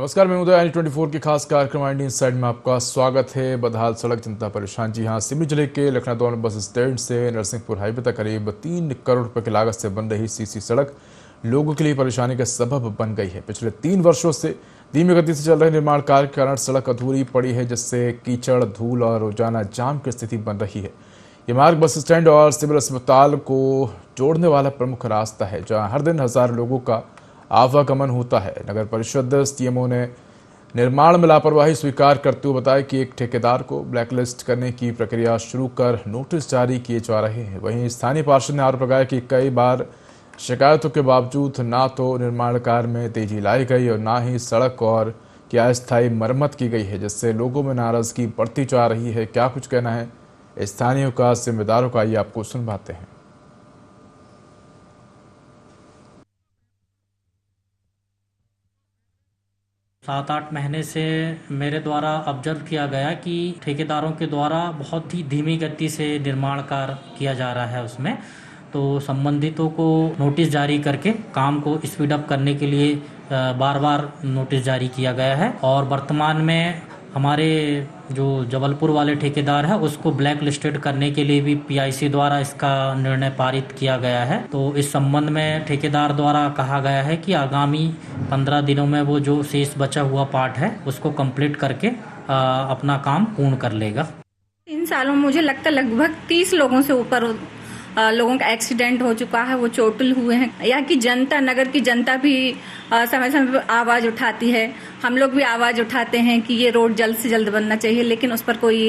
नमस्कार, मैं उदय आई24 की खास कार्यक्रम आई इनसाइड में आपका स्वागत है। बदहाल सड़क, जनता परेशान। जी हाँ, सिवनी जिले के लखनादौन बस स्टैंड से नरसिंहपुर हाईवे तक करीब 3 करोड़ रुपए की लागत से बन रही सीसी सड़क लोगों के लिए परेशानी का सबब बन गई है। पिछले 3 वर्षों से धीमी गति से चल रहे निर्माण कार्य के कारण सड़क अधूरी पड़ी है, जिससे कीचड़, धूल और रोजाना जाम की स्थिति बन रही है। ये मार्ग बस स्टैंड और सिविल अस्पताल को जोड़ने वाला प्रमुख रास्ता है, जहाँ हर दिन हजारों लोगों का आवागमन होता है। नगर परिषद सीएमओ ने निर्माण में लापरवाही स्वीकार करते हुए बताया कि एक ठेकेदार को ब्लैकलिस्ट करने की प्रक्रिया शुरू कर नोटिस जारी किए जा रहे हैं। वहीं स्थानीय पार्षद ने आरोप लगाया कि कई बार शिकायतों के बावजूद ना तो निर्माण कार्य में तेजी लाई गई और ना ही सड़क और की अस्थायी मरम्मत की गई है, जिससे लोगों में नाराजगी बढ़ती जा रही है। क्या कुछ कहना है स्थानीयों का, जिम्मेदारों का, ये आपको सुनवाते हैं। 7-8 महीने से मेरे द्वारा ऑब्जर्व किया गया कि ठेकेदारों के द्वारा बहुत ही धीमी गति से निर्माण कार्य किया जा रहा है। उसमें तो संबंधितों को नोटिस जारी करके काम को स्पीड अप करने के लिए बार बार नोटिस जारी किया गया है। और वर्तमान में हमारे जो जबलपुर वाले ठेकेदार है उसको ब्लैक लिस्टेड करने के लिए भी पीआईसी द्वारा इसका निर्णय पारित किया गया है। तो इस संबंध में ठेकेदार द्वारा कहा गया है कि आगामी 15 दिनों में वो जो शेष बचा हुआ पार्ट है उसको कंप्लीट करके अपना काम पूर्ण कर लेगा। इन सालों में मुझे लगता है लगभग 30 लोगों से ऊपर लोगों का एक्सीडेंट हो चुका है, वो चोटिल हुए हैं। यहाँ की जनता, नगर की जनता भी समय समय पर आवाज उठाती है। हम लोग भी आवाज उठाते हैं कि ये रोड जल्द से जल्द बनना चाहिए, लेकिन उस पर कोई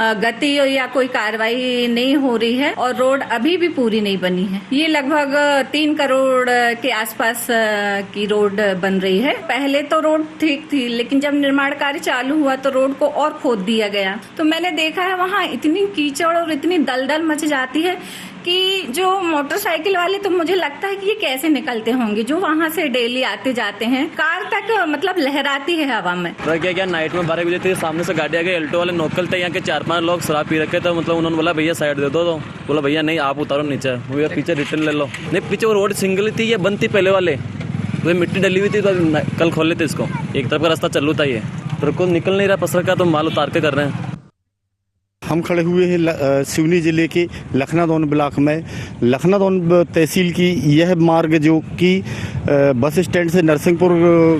गति या कोई कार्रवाई नहीं हो रही है और रोड अभी भी पूरी नहीं बनी है। ये लगभग 3 करोड़ के आसपास की रोड बन रही है। पहले तो रोड ठीक थी, लेकिन जब निर्माण कार्य चालू हुआ तो रोड को और खोद दिया गया। तो मैंने देखा है वहाँ इतनी कीचड़ और इतनी दलदल मच जाती है कि जो मोटरसाइकिल वाले, तो मुझे लगता है कि ये कैसे निकलते होंगे जो वहाँ से डेली आते जाते हैं। कार तक मतलब लहराती है हवा में। क्या नाइट में 12 बजे थे, सामने से गाड़ी आ गई, अल्टो वाले नोकल थे। यहाँ के 4-5 लोग शराब पी रखे थे। मतलब उन्होंने बोला भैया साइड दे दो, तो बोला भैया नहीं, आप उतारो नीचे, भैया पीछे रिटर्न ले लो। नहीं, पीछे वो रोड सिंगल थी, ये बंद थी पहले वाले, तो मिट्टी डली हुई थी, तो कल खोल लेते इसको। एक तरफ का रास्ता चालू था, ये तो को निकल नहीं रहा पसर का, तो माल उतार के कर रहे हैं। हम खड़े हुए हैं सिवनी जिले के लखनादौन ब्लॉक में। लखनादौन तहसील की यह मार्ग जो कि बस स्टैंड से नरसिंहपुर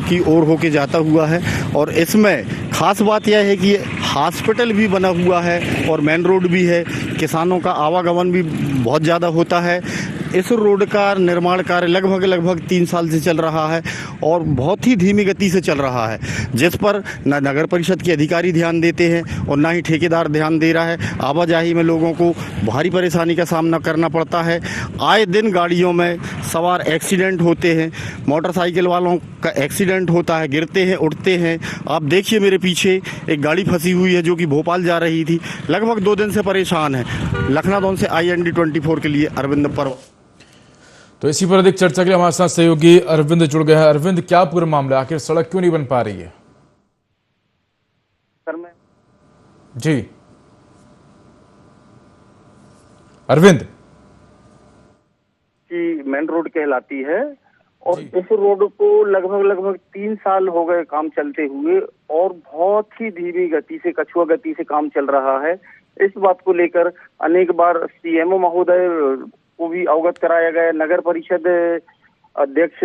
की ओर होके जाता हुआ है, और इसमें खास बात यह है कि हॉस्पिटल भी बना हुआ है और मेन रोड भी है। किसानों का आवागमन भी बहुत ज़्यादा होता है। इस रोड का निर्माण कार्य लगभग 3 साल से चल रहा है और बहुत ही धीमी गति से चल रहा है, जिस पर न नगर परिषद के अधिकारी ध्यान देते हैं और ना ही ठेकेदार ध्यान दे रहा है। आवाजाही में लोगों को भारी परेशानी का सामना करना पड़ता है। आए दिन गाड़ियों में सवार एक्सीडेंट होते हैं, मोटरसाइकिल वालों का एक्सीडेंट होता है, गिरते हैं, उठते हैं। आप देखिए मेरे पीछे एक गाड़ी फंसी हुई है जो कि भोपाल जा रही थी। लगभग 2 दिन से परेशान है। लखनादौन से IND24 के लिए अरविंद परव। तो इसी पर अधिक चर्चा के लिए हमारे साथ सहयोगी अरविंद जुड़ गए हैं। अरविंद, क्या पूरा मामला, आखिर सड़क क्यों नहीं बन पा रही है? सर मैं जी अरविंद की मेन रोड कहलाती है और इस रोड को लगभग 3 साल हो गए काम चलते हुए और बहुत ही धीमी गति से, कछुआ गति से काम चल रहा है। इस बात को लेकर अनेक बार सीएमओ महोदय को भी अवगत कराया गया। नगर परिषद अध्यक्ष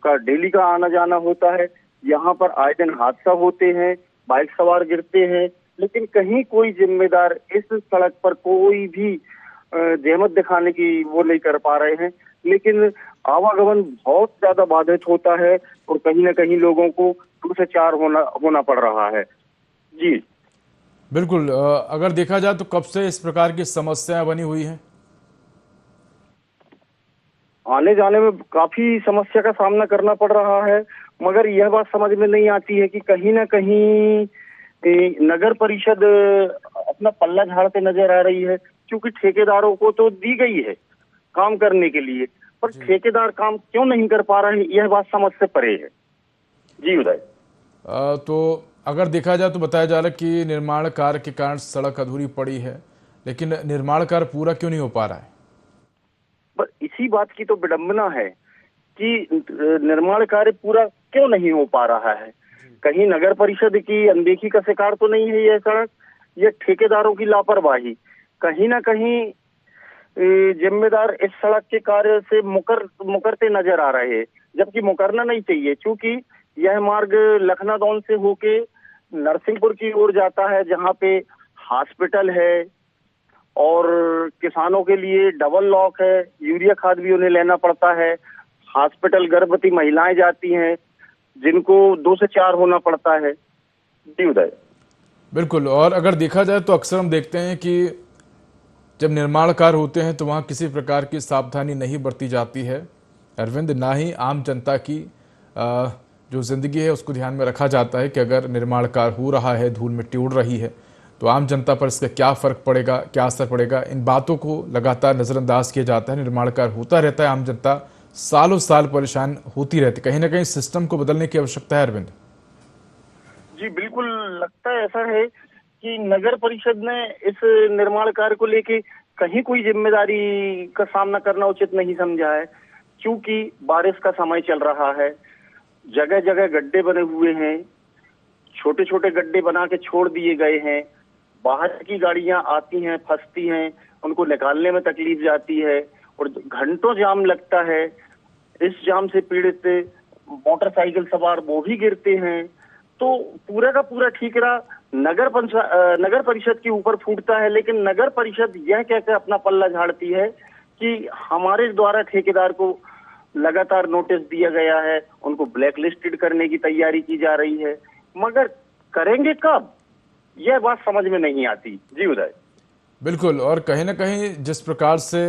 का डेली का आना जाना होता है। यहाँ पर आए दिन हादसा होते हैं, बाइक सवार गिरते हैं, लेकिन कहीं कोई जिम्मेदार इस सड़क पर कोई भी जहमत दिखाने की वो नहीं कर पा रहे हैं। लेकिन आवागमन बहुत ज्यादा बाधित होता है और कहीं ना कहीं लोगों को 2 से 4 होना पड़ रहा है। जी बिल्कुल। अगर देखा जाए तो कब से इस प्रकार की समस्याएं बनी हुई हैं? आने जाने में काफी समस्या का सामना करना पड़ रहा है, मगर यह बात समझ में नहीं आती है कि कहीं ना कहीं नगर परिषद अपना पल्ला झाड़ते नजर आ रही है। क्योंकि ठेकेदारों को तो दी गई है काम करने के लिए, पर ठेकेदार काम क्यों नहीं कर पा रहे हैं, यह बात समझ से परे है। जी उदय। तो अगर देखा जाए तो बताया जा रहा है कि निर्माण कार्य के कारण सड़क अधूरी पड़ी है, लेकिन निर्माण कार्य पूरा क्यों नहीं हो पा रहा है? पर इसी बात की तो विडंबना है कि निर्माण कार्य पूरा क्यों नहीं हो पा रहा है। कहीं नगर परिषद की अनदेखी का शिकार तो नहीं है यह सड़क, यह ठेकेदारों की लापरवाही। कहीं ना कहीं जिम्मेदार इस सड़क के कार्य से मुकरते नजर आ रहे हैं, जबकि मुकरना नहीं चाहिए, क्योंकि यह मार्ग लखनादौन से होके नरसिंहपुर की ओर जाता है, जहां पे हॉस्पिटल है और किसानों के लिए डबल लॉक है, यूरिया खाद भी उन्हें लेना पड़ता है। हॉस्पिटल गर्भवती महिलाएं जाती हैं जिनको 2 से 4 होना पड़ता है। जी उदय। बिल्कुल, और अगर देखा जाए तो अक्सर हम देखते हैं कि जब निर्माण कार्य होते हैं तो वहाँ किसी प्रकार की सावधानी नहीं बरती जाती है अरविंद, ना ही आम जनता की जो जिंदगी है उसको ध्यान में रखा जाता है कि अगर निर्माण कार्य हो रहा है, धूल मिट्टी उड़ रही है तो आम जनता पर इसका क्या फर्क पड़ेगा, क्या असर पड़ेगा। इन बातों को लगातार नज़रअंदाज किया जाता है। निर्माण कार्य होता रहता है, आम जनता सालों साल परेशान होती रहती। कहीं ना कहीं सिस्टम को बदलने की आवश्यकता है अरविंद। जी बिल्कुल, लगता है ऐसा है कि नगर परिषद ने इस निर्माण कार्य को लेके कहीं कोई जिम्मेदारी का सामना करना उचित नहीं समझा है, क्योंकि बारिश का समय चल रहा है, जगह जगह गड्ढे बने हुए हैं, छोटे छोटे गड्ढे बना के छोड़ दिए गए हैं। बाहर की गाड़ियां आती हैं, फंसती हैं, उनको निकालने में तकलीफ जाती है और घंटों जाम लगता है। इस जाम से पीड़ित मोटरसाइकिल सवार वो भी गिरते हैं। तो पूरा का पूरा ठीकरा नगर परिषद के ऊपर फूटता है, लेकिन नगर परिषद यह कहकर अपना पल्ला झाड़ती है कि हमारे द्वारा ठेकेदार को लगातार नोटिस दिया गया है, उनको ब्लैक लिस्टेड करने की तैयारी की जा रही है, मगर करेंगे कब, यह बात समझ में नहीं आती। जी उदय। बिल्कुल, और कहीं ना कहीं जिस प्रकार से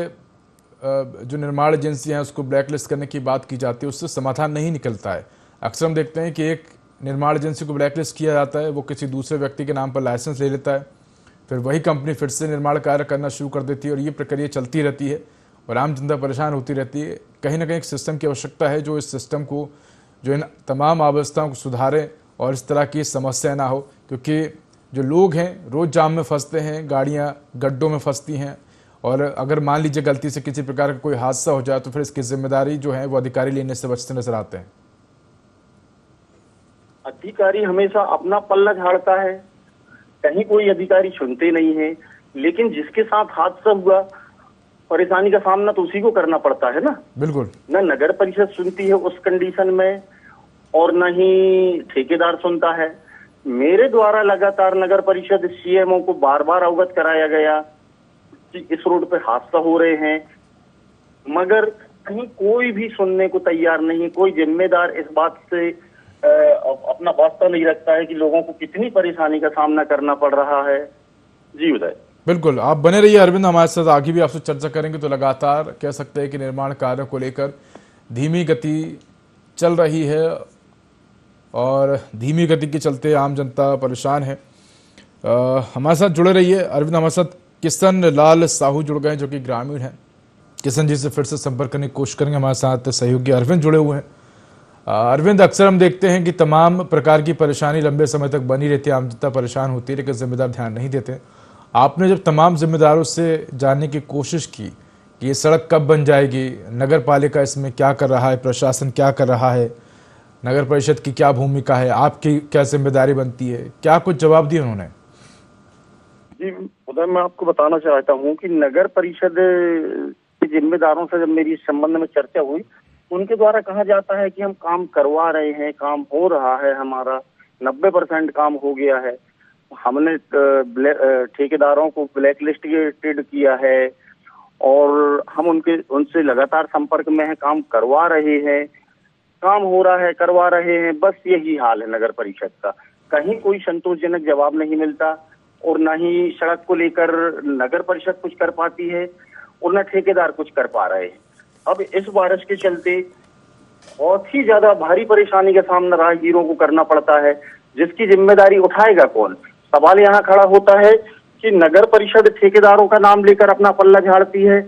जो निर्माण एजेंसियां हैं उसको ब्लैक लिस्ट करने की बात की जाती है, उससे समाधान नहीं निकलता है। अक्सर हम देखते हैं कि एक निर्माण एजेंसी को ब्लैक लिस्ट किया जाता है, वो किसी दूसरे व्यक्ति के नाम पर लाइसेंस ले लेता है, फिर वही कंपनी फिर से निर्माण कार्य करना शुरू कर देती है और ये प्रक्रिया चलती रहती है और आम जनता परेशान होती रहती है। कहीं ना कहीं एक सिस्टम की आवश्यकता है जो इस सिस्टम को, जो इन तमाम अवस्थाओं को सुधारे और इस तरह की समस्या ना हो, क्योंकि जो लोग हैं रोज़ जाम में फंसते हैं, गाड़ियाँ गड्ढों में फंसती हैं और अगर मान लीजिए गलती से किसी प्रकार का कोई हादसा हो जाए तो फिर इसकी जिम्मेदारी जो है वो अधिकारी लेने से बचते नजर आते हैं। अधिकारी हमेशा अपना पल्ला झाड़ता है, कहीं कोई अधिकारी सुनते नहीं है, लेकिन जिसके साथ हादसा हुआ परेशानी का सामना तो उसी को करना पड़ता है ना। बिल्कुल, न नगर परिषद सुनती है उस कंडीशन में और न ही ठेकेदार सुनता है। मेरे द्वारा लगातार नगर परिषद सीएमओ को बार बार अवगत कराया गया कि इस रोड पे हादसा हो रहे हैं, मगर कहीं कोई भी सुनने को तैयार नहीं। कोई जिम्मेदार इस बात से अपना वास्ता नहीं रखता है कि लोगों को कितनी परेशानी का सामना करना पड़ रहा है। जी उदय। बिल्कुल, आप बने रहिए अरविंद, हमारे साथ आगे भी आपसे चर्चा करेंगे। तो लगातार कह सकते हैं कि निर्माण कार्यों को लेकर धीमी गति चल रही है और धीमी गति के चलते आम जनता परेशान है। हमारे साथ जुड़े रहिए अरविंद। हमारे साथ किशन लाल साहू जुड़ गए जो कि ग्रामीण हैं। किशन जी से फिर से संपर्क करने की कोशिश करेंगे। हमारे साथ सहयोगी अरविंद जुड़े हुए हैं। अरविंद, अक्सर हम देखते हैं कि तमाम प्रकार की परेशानी लंबे समय तक बनी रहती है, आम जनता परेशान होती है, लेकिन जिम्मेदार ध्यान नहीं देते। आपने जब तमाम जिम्मेदारों से जानने की कोशिश की कि ये सड़क कब बन जाएगी, नगर पालिका इसमें क्या कर रहा है, प्रशासन क्या कर रहा है, नगर परिषद की क्या भूमिका है, आपकी क्या जिम्मेदारी बनती है, क्या कुछ जवाब दिए उन्होंने? जी उधर मैं आपको बताना चाहता हूँ कि नगर परिषद के जिम्मेदारों से जब मेरी इस संबंध में चर्चा हुई, उनके द्वारा कहा जाता है कि हम काम करवा रहे हैं, काम हो रहा है, हमारा 90% काम हो गया है, हमने ठेकेदारों को ब्लैक लिस्टेड किया है और हम उनसे लगातार संपर्क में है, काम करवा रहे हैं, काम हो रहा है, करवा रहे हैं। बस यही हाल है नगर परिषद का। कहीं कोई संतोषजनक जवाब नहीं मिलता और न ही सड़क को लेकर नगर परिषद कुछ कर पाती है और न ठेकेदार कुछ कर पा रहे हैं। अब इस बारिश के चलते बहुत ही ज्यादा भारी परेशानी का सामना राहगीरों को करना पड़ता है, जिसकी जिम्मेदारी उठाएगा कौन? सवाल यहाँ खड़ा होता है कि नगर परिषद ठेकेदारों का नाम लेकर अपना पल्ला झाड़ती है,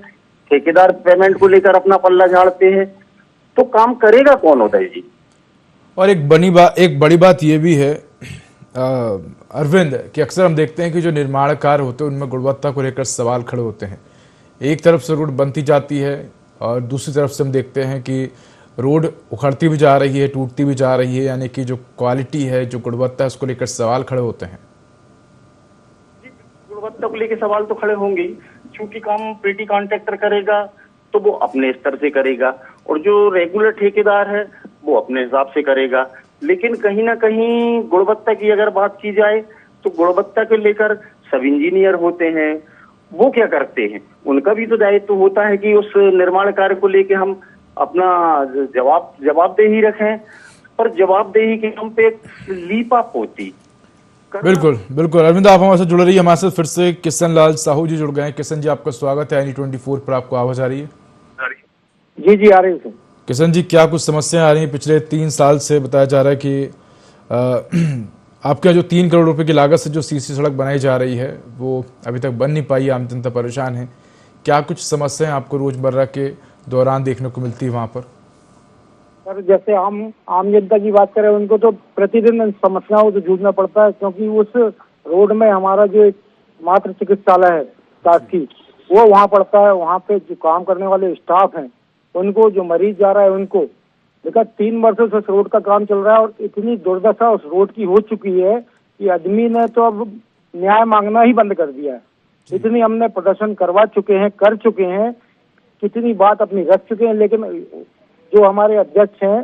ठेकेदार पेमेंट को लेकर अपना पल्ला झाड़ते हैं, तो काम करेगा कौन उदय जी? और एक बड़ी बात यह भी है अरविंद कि अक्सर हम देखते हैं कि जो निर्माण कार्य होते हैं उनमें गुणवत्ता को लेकर सवाल खड़े होते हैं। एक तरफ से रोड बनती जाती है और दूसरी तरफ से हम देखते हैं कि रोड उखड़ती भी जा रही है, टूटती भी जा रही है, यानी कि जो क्वालिटी है, जो गुणवत्ता है, उसको लेकर सवाल खड़े होते हैं। गुणवत्ता को लेकर सवाल तो खड़े होंगे ही, क्योंकि काम पेटी कॉन्ट्रैक्टर करेगा तो वो अपने स्तर से करेगा और जो रेगुलर ठेकेदार है वो अपने हिसाब से करेगा। लेकिन कहीं ना कहीं गुणवत्ता की अगर बात की जाए तो गुणवत्ता को लेकर सब इंजीनियर होते हैं, वो क्या करते हैं, उनका भी तो दायित्व होता है कि उस निर्माण कार्य को लेके हम अपना जवाबदेही रखें, पर जवाबदेही के नाम पे लीपाप होती। बिल्कुल बिल्कुल। अरविंद, आप हमारे साथ जुड़ रही है, हमारे साथ फिर से किशन लाल साहू जी जुड़ गए हैं। किशन जी, आपका स्वागत है। INE24 पर आपको आवाज आ रही है? जी आ रही है। किशन जी, क्या कुछ समस्याएं आ रही हैं? पिछले 3 साल से बताया जा रहा है कि आपके यहाँ जो 3 करोड़ रुपए की लागत से जो CC सड़क बनाई जा रही है वो अभी तक बन नहीं पाई, आम जनता परेशान है। क्या कुछ समस्याएं आपको रोजमर्रा के दौरान देखने को मिलती है वहां पर? सर, जैसे हम आम जनता की बात करें, उनको तो प्रतिदिन समस्याओं से जूझना पड़ता है, क्योंकि उस रोड में हमारा जो एक मात्र चिकित्सालय है शासकीय, वो वहाँ पड़ता है। वहाँ पे जो काम करने वाले स्टाफ हैं, उनको, जो मरीज जा रहा है उनको, देखा 3 वर्षों से उस रोड का काम चल रहा है और इतनी दुर्दशा उस रोड की हो चुकी है कि आदमी ने तो अब न्याय मांगना ही बंद कर दिया है। इतनी हमने प्रदर्शन करवा चुके हैं, कर चुके हैं, कितनी बात अपनी रख चुके हैं, लेकिन जो हमारे अध्यक्ष हैं,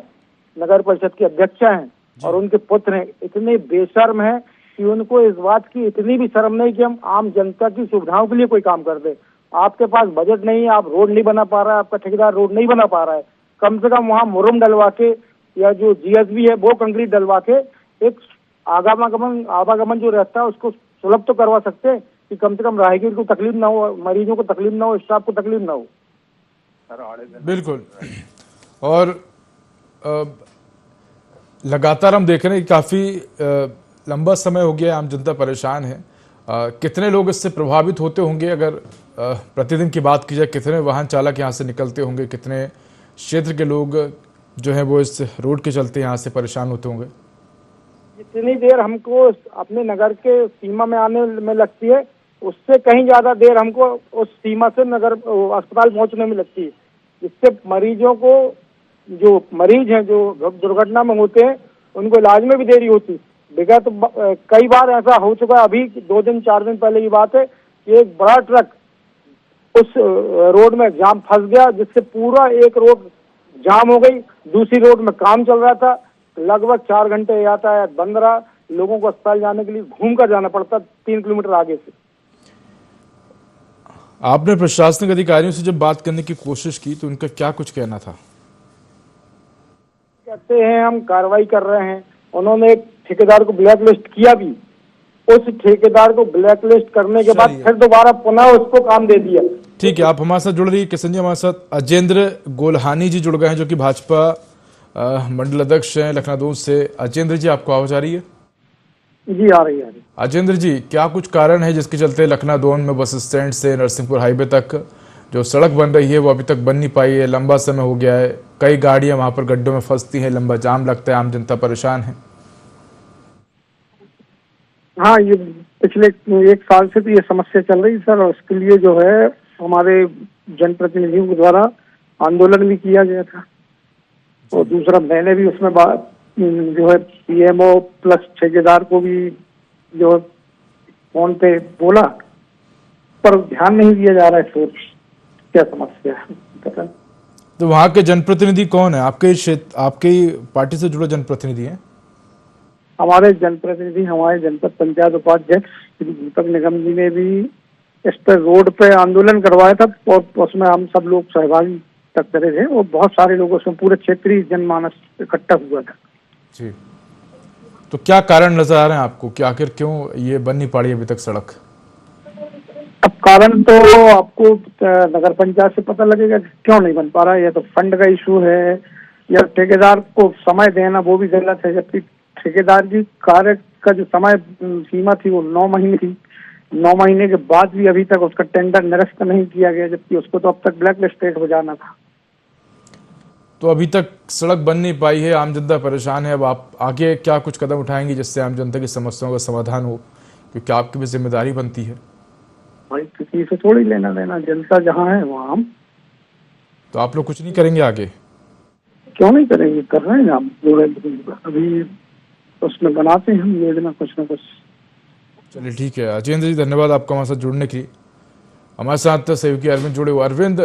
नगर परिषद के अध्यक्ष हैं और उनके पुत्र हैं, इतने बेशर्म हैं कि उनको इस बात की इतनी भी शर्म नहीं कि हम आम जनता की सुविधाओं के लिए कोई काम कर दे। आपके पास बजट नहीं है, आप रोड नहीं बना पा रहा है, आपका ठेकेदार रोड नहीं बना पा रहा है, कम से कम वहाँ मुरम डलवा के या जो GSB है वो कंक्रीट डलवा के एक आवागमन जो रहता है उसको सुलभ तो करवा सकते हैं कि कम से कम राहगीर को तकलीफ ना हो, मरीजों को तकलीफ ना हो, स्टाफ को तकलीफ ना हो। बिल्कुल। और लगातार हम देख रहे हैं कि काफी लंबा समय हो गया, आम जनता परेशान है। कितने लोग इससे प्रभावित होते होंगे? अगर प्रतिदिन की बात की जाए, कितने वाहन चालक यहाँ से निकलते होंगे, कितने क्षेत्र के लोग जो है वो इस रोड के चलते यहाँ से परेशान होते होंगे? जितनी देर हमको अपने नगर के सीमा में आने में लगती है, उससे कहीं ज्यादा देर हमको उस सीमा से नगर अस्पताल पहुंचने में लगती है, जिससे मरीजों को, जो मरीज हैं जो दुर्घटना में होते हैं, उनको इलाज में भी देरी होती। विगत कई बार ऐसा हो चुका है। अभी 2 दिन 4 दिन पहले की बात है कि एक बड़ा ट्रक उस रोड में जाम फंस गया, जिससे पूरा एक रोड जाम हो गई। दूसरी रोड में काम चल रहा था, लगभग 4 घंटे यातायात बंद रहा। लोगों को अस्पताल जाने के लिए घूम कर जाना पड़ता 3 किलोमीटर आगे से। आपने प्रशासनिक अधिकारियों से जब बात करने की कोशिश की तो उनका क्या कुछ कहना था? कहते हैं हम कार्रवाई कर रहे हैं। उन्होंने एक ठेकेदार को ब्लैक लिस्ट किया भी, उस ठेकेदार को ब्लैक लिस्ट करने के बाद फिर दोबारा पुनः उसको काम दे दिया। ठीक है, आप हमारे साथ जुड़ रही है। किशन जी, हमारे साथ अजेंद्र गोल्हानी जी जुड़ गए हैं, जो कि भाजपा मंडल अध्यक्ष हैं लखनऊ से। अजेंद्र जी, आपको आवाज आ रही है? जी आ रही है। अजेंद्र जी, क्या कुछ कारण है जिसके चलते लखनऊ में बस स्टैंड से नरसिंहपुर हाईवे तक जो सड़क बन रही है वो अभी तक बन नहीं पाई है? लंबा समय हो गया है, कई गाड़ियां वहां पर गड्ढों में फंसती हैं, लंबा जाम लगता है, आम जनता परेशान है। हाँ, ये पिछले 1 साल से तो ये समस्या चल रही है सर, और उसके लिए जो है हमारे जनप्रतिनिधियों के द्वारा आंदोलन भी किया गया था। और दूसरा, मैंने भी उसमें जो है PMO प्लस ठेकेदार को भी जो है फोन पे बोला, पर ध्यान नहीं दिया जा रहा है। सोच क्या समस्या है? तो वहां के जनप्रतिनिधि कौन है? आपके क्षेत्र, आपकी पार्टी से जुड़े जनप्रतिनिधि हैं? हमारे जनप्रतिनिधि, हमारे जनपद पंचायत उपाध्यक्ष श्री दीपक निगम जी ने भी इस पर रोड पे आंदोलन करवाया था और उसमें हम सब लोग सहभागी तक करे थे और बहुत सारे लोग उसमें, पूरे क्षेत्रीय जनमानस इकट्ठा हुआ था। जी, तो क्या कारण नजर आ रहे हैं आपको कि आखिर क्यों ये बन नहीं पाड़ी अभी तक सड़क? अब कारण तो आपको नगर पंचायत से पता लगेगा कि क्यों नहीं बन पा रहा है। या तो फंड का इशू है, या ठेकेदार को समय देना वो भी गलत है। जबकि ठेकेदार की कार्य का जो समय सीमा थी वो 9 महीने थी। 9 महीने के बाद भी अभी तक उसका टेंडर निरस्त नहीं किया गया, जबकि उसको तो अब तक ब्लैक लिस्टेड हो जाना था। तो अभी तक सड़क बन नहीं पाई है, आम जनता परेशान है। अब आप आगे क्या कुछ कदम उठाएंगे जिससे आम जनता की समस्याओं का समाधान हो, क्योंकि आपकी भी जिम्मेदारी बनती है? भाई, किसी से थोड़ी लेना देना, जनता जहाँ है वहाँ हम। तो आप लोग कुछ नहीं करेंगे आगे? क्यों नहीं करेंगे, कर रहे हैं हम अभी उसमें बनाते हैं हम योजना कुछ ना कुछ। चलिए ठीक है अजेंद्र जी, धन्यवाद आपका हमारे साथ जुड़ने के लिए। हमारे साथ सहयोगी अरविंद जुड़े हुए। अरविंद,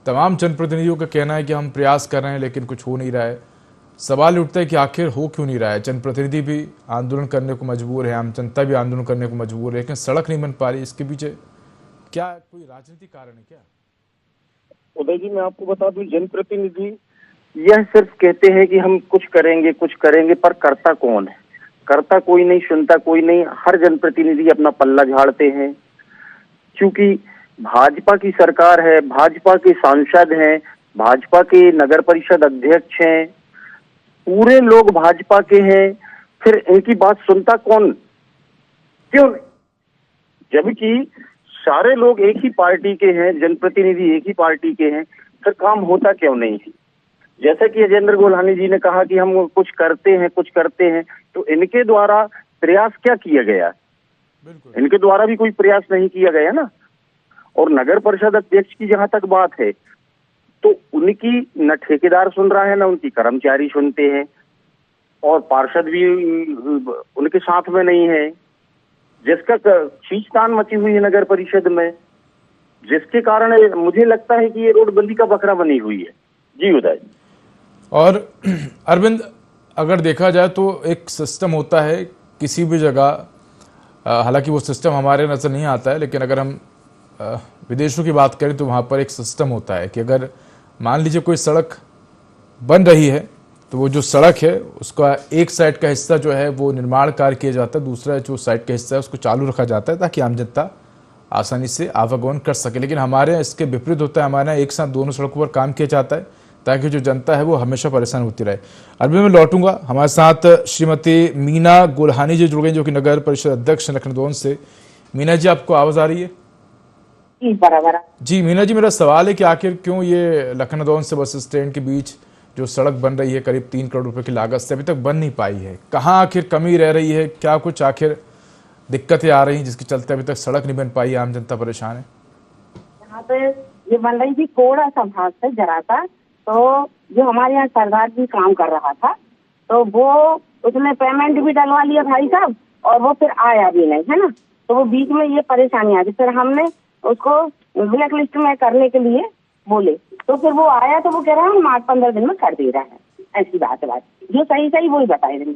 तमाम जनप्रतिनिधियों का कहना है कि हम प्रयास कर रहे हैं लेकिन कुछ हो नहीं रहा है। सवाल उठता है कि आखिर हो क्यों नहीं रहा है? जनप्रतिनिधि भी आंदोलन करने को मजबूर है, आम जनता भी आंदोलन करने को मजबूर है, लेकिन सड़क नहीं बन पा रही। इसके पीछे क्या कोई राजनीतिक कारण है क्या? उदय जी, मैं आपको बता दूं, जनप्रतिनिधि यह सिर्फ कहते हैं कि हम कुछ करेंगे, पर करता कौन है? करता कोई नहीं, सुनता कोई नहीं। हर जनप्रतिनिधि अपना पल्ला झाड़ते हैं, क्योंकि भाजपा की सरकार है, भाजपा के सांसद हैं, भाजपा के नगर परिषद अध्यक्ष हैं, पूरे लोग भाजपा के हैं, फिर इनकी बात सुनता कौन? क्यों नहीं? जबकि सारे लोग एक ही पार्टी के हैं, जनप्रतिनिधि एक ही पार्टी के हैं, फिर काम होता क्यों नहीं है? जैसा कि अजेंद्र गोल्हानी जी ने कहा कि हम कुछ करते हैं, तो इनके द्वारा प्रयास क्या किया गया? इनके द्वारा भी कोई प्रयास नहीं किया गया ना। और नगर परिषद अध्यक्ष की जहां तक बात है, तो उनकी न ठेकेदार सुन रहा है, न उनकी कर्मचारी सुनते हैं, और पार्षद भी उनके साथ में नहीं है, जिसका खींचतान मची हुई है नगर परिषद में, जिसके कारण मुझे लगता है कि ये रोड बल्ली का बकरा बनी हुई है। जी उदय। और अरविंद, अगर देखा जाए तो एक सिस्टम होता है किसी भी जगह, हालांकि वो सिस्टम हमारे नजर नहीं आता है, लेकिन अगर हम विदेशों की बात करें तो वहाँ पर एक सिस्टम होता है कि अगर मान लीजिए कोई सड़क बन रही है तो वो जो सड़क है उसका एक साइड का हिस्सा जो है वो निर्माण कार्य किया जाता है, दूसरा जो साइड का हिस्सा है उसको चालू रखा जाता है ताकि आम जनता आसानी से आवागमन कर सके। लेकिन हमारे यहाँ इसके विपरीत होता है, हमारे यहाँ एक साथ दोनों सड़कों पर काम किया जाता है ताकि जो जनता है वो हमेशा परेशान होती रहे। अभी मैं लौटूंगा, हमारे साथ श्रीमती मीना गोल्हानी जी जुड़ गई जो कि नगर परिषद अध्यक्ष लखनऊ से। मीना जी, आपको आवाज आ रही है? बराबर। जी मीना जी, मेरा सवाल है कि आखिर क्यों ये लखनऊ से बस स्टैंड के बीच जो सड़क बन रही है करीब 3 करोड़ रुपए की लागत से अभी तक बन नहीं पाई है? कहाँ आखिर कमी रह रही है? क्या कुछ आखिर दिक्कतें आ रही हैं जिसके चलते अभी तक सड़क नहीं बन पाई, आम जनता परेशान है? यहाँ पे ये बन रही थी थोड़ा सा भाग से जरा सा, तो जो हमारे यहाँ सरदार जी काम कर रहा था तो वो उसने पेमेंट भी डलवा लिया भाई साहब, और वो फिर आया भी नहीं, है ना। तो वो बीच में ये परेशानी आ गई, फिर हमने उसको ब्लैक लिस्ट में करने के लिए बोले, तो फिर वो आया तो वो कह रहा है हम 8-15 दिन में कर दे रहा है। ऐसी बात जो सही वही बताए देंगे।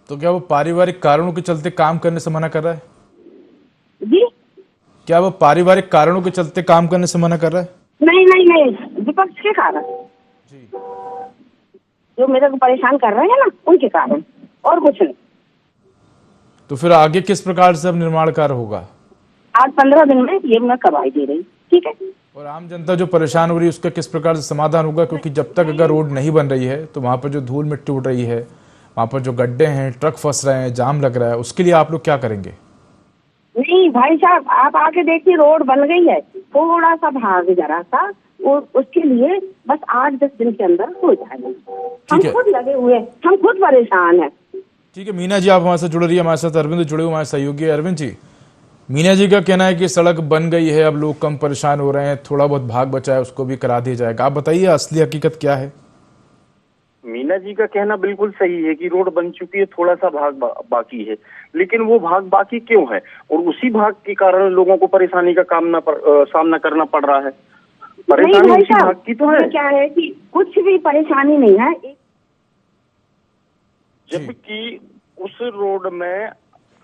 तो क्या वो पारिवारिक कारणों के चलते काम करने से मना कर रहा है? जी, क्या वो पारिवारिक कारणों के चलते काम करने से मना कर रहा है? नहीं, विपक्ष के कारण जो मेरे को परेशान कर रहे हैं ना, उनके कारण, और कुछ नहीं। तो फिर आगे किस प्रकार से अब निर्माण कार्य होगा? 8-15 दिन में ये मैं करवाई दे रही, ठीक है। और आम जनता जो परेशान हो रही है उसका किस प्रकार से समाधान होगा? क्योंकि जब तक अगर रोड नहीं बन रही है तो वहाँ पर जो धूल मिट्टी उड़ रही है, वहाँ पर जो गड्ढे हैं, ट्रक फंस रहे हैं, जाम लग रहा है, उसके लिए आप लोग क्या करेंगे? नहीं भाई साहब, आप आके देखिए, रोड बन गई है, थोड़ा सा भाग जरा सा, और उसके लिए बस 8-10 दिन के अंदर हो जाएगा। हम खुद लगे हुए, हम खुद परेशान है। ठीक है मीना जी, आप हमारे साथ जुड़ रही है। हमारे साथ अरविंद जुड़े हुए, हमारे सहयोगी अरविंद जी। मीना जी का कहना है कि सड़क बन गई है, अब लोग कम परेशान हो रहे हैं, थोड़ा बहुत भाग बचा है उसको भी करा दिया जाएगा। आप बताइए असली हकीकत क्या है? मीना जी का कहना बिल्कुल सही है कि रोड बन चुकी है, थोड़ा सा भाग बाकी है, लेकिन वो भाग बाकी क्यों है? और उसी भाग के कारण लोगों को परेशानी का सामना करना पड़ रहा है। परेशानी उसी भाग की तो है। क्या है कि कुछ भी परेशानी नहीं है, जबकि उस रोड में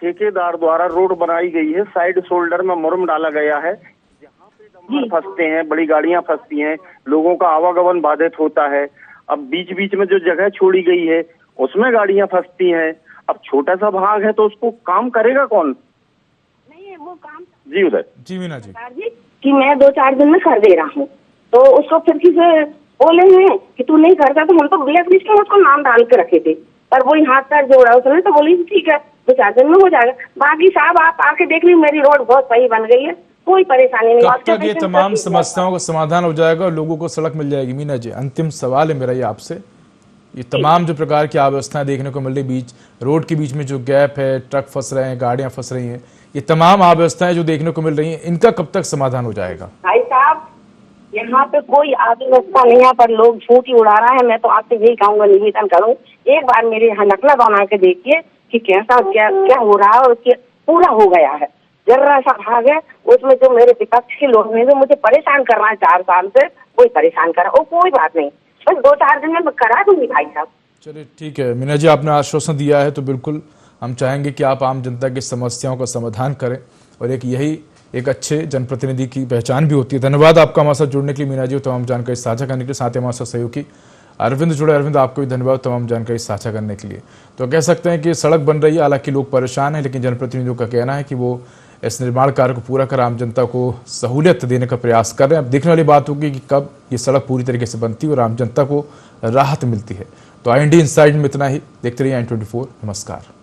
ठेकेदार द्वारा रोड बनाई गई है, साइड शोल्डर में मुरम डाला गया है, जहाँ पे डंपर फंसते हैं, बड़ी गाड़ियां फंसती हैं, लोगों का आवागमन बाधित होता है। अब बीच बीच में जो जगह छोड़ी गई है उसमें गाड़ियां फंसती हैं। अब छोटा सा भाग है तो उसको काम करेगा कौन? नहीं है वो काम। जी उदय जी। मीना जी कि मैं 2-4 दिन में कर दे रहा हूँ, तो उसको फिर किसी बोले हैं कि तू नहीं करता, तो हम तो ब्लैक लिस्ट में उसको नाम डाल के रखे थे, पर वही हाथ पैर जोड़ा उसने, तो बोली ठीक है 2-4 दिन में हो जाएगा। बाकी साहब आप आके देख लीजिए, मेरी रोड बहुत सही बन गई है, कोई परेशानी नहीं। कब तक ये तमाम समस्याओं का समाधान हो जाएगा और लोगों को सड़क मिल जाएगी? मीना जी, अंतिम सवाल है मेरा ये आपसे, ये तमाम जो प्रकार की अव्यवस्थाएं देखने को मिल रही, बीच रोड के बीच में जो गैप है, ट्रक फंस रहे हैं, गाड़ियां फंस रही हैं, ये तमाम अव्यवस्थाएं जो देखने को मिल रही हैं, इनका कब तक समाधान हो जाएगा? भाई साहब यहाँ पे कोई अव्यवस्था नहीं है, पर लोग झूठी उड़ा रहा है। मैं तो आपसे यही कहूँगा, निवेदन करूँ, एक बार मेरे यहाँ नकला बना के देखिए कि कैसा क्या क्या हो रहा है, और पूरा हो गया है। जरा सा भाग है उसमें जो मेरे विपक्ष के लोग हैं जो मुझे परेशान कर रहा है 4 साल से, कोई परेशान कर रहा है, कोई बात नहीं, बस 2-4 दिन में मैं करा दूंगी भाई साहब। चलिए ठीक है मीना जी, आपने आश्वासन दिया है तो बिल्कुल हम चाहेंगे कि आप आम जनता की समस्याओं का समाधान करें, और यही एक अच्छे जनप्रतिनिधि की पहचान भी होती है। धन्यवाद आपका हमारे साथ जुड़ने के लिए मीना जी, तमाम जानकारी साझा करने के लिए। साथ ही हमारे साथ सहयोगी अरविंद जुड़े। अरविंद, आपको भी धन्यवाद तमाम जानकारी साझा करने के लिए। तो कह सकते हैं कि सड़क बन रही है, हालांकि लोग परेशान हैं, लेकिन जनप्रतिनिधियों का कहना है कि वो इस निर्माण कार्य को पूरा कर आम जनता को सहूलियत देने का प्रयास कर रहे हैं। अब देखने वाली बात होगी कि कब ये सड़क पूरी तरीके से बनती है और आम जनता को राहत मिलती है। तो IND इनसाइड में इतना ही। देखते रहिए IN24। नमस्कार।